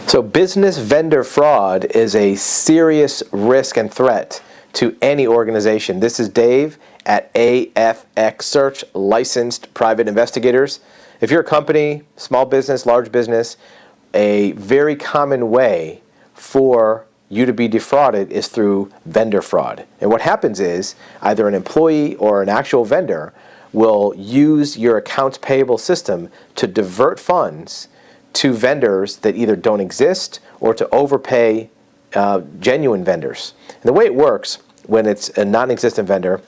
So business vendor fraud is a serious risk and threat to any organization. This is Dave at AFX Search, licensed private investigators. If you're a company, small business, large business, a very common way for you to be defrauded is through vendor fraud. And what happens is either an employee or an actual vendor will use your accounts payable system to divert funds to vendors that either don't exist or to overpay genuine vendors. And the way it works when it's a non-existent vendor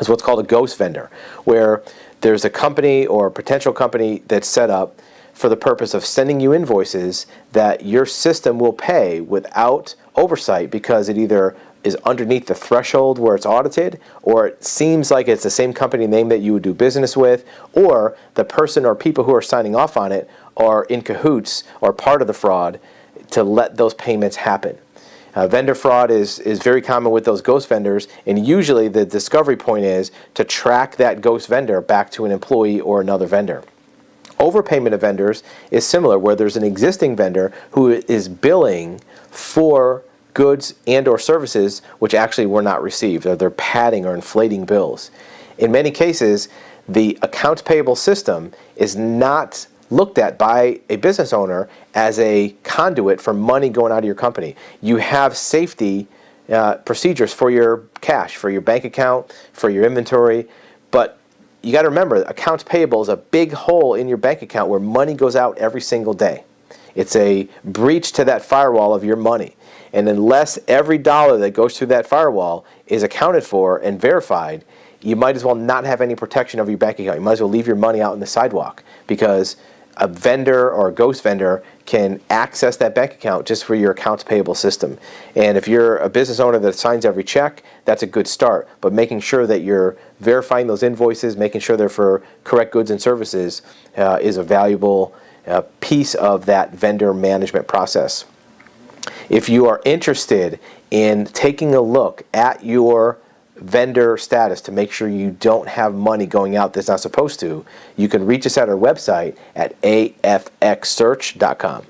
is what's called a ghost vendor, where there's a company or a potential company that's set up for the purpose of sending you invoices that your system will pay without oversight because it either is underneath the threshold where it's audited, or it seems like it's the same company name that you would do business with, or the person or people who are signing off on it are in cahoots or part of the fraud to let those payments happen. Vendor fraud is very common with those ghost vendors, and usually the discovery point is to track that ghost vendor back to an employee or another vendor. Overpayment of vendors is similar, where there's an existing vendor who is billing for goods and or services which actually were not received, or they're padding or inflating bills. In many cases, the accounts payable system is not looked at by a business owner as a conduit for money going out of your company. You have safety procedures for your cash, for your bank account, for your inventory, but you got to remember, accounts payable is a big hole in your bank account where money goes out every single day. It's a breach to that firewall of your money. And unless every dollar that goes through that firewall is accounted for and verified, you might as well not have any protection of your bank account. You might as well leave your money out on the sidewalk, because a vendor or a ghost vendor can access that bank account just for your accounts payable system. And if you're a business owner that signs every check, that's a good start. But making sure that you're verifying those invoices, making sure they're for correct goods and services is a valuable piece of that vendor management process. If you are interested in taking a look at your vendor status to make sure you don't have money going out that's not supposed to, you can reach us at our website at afxsearch.com.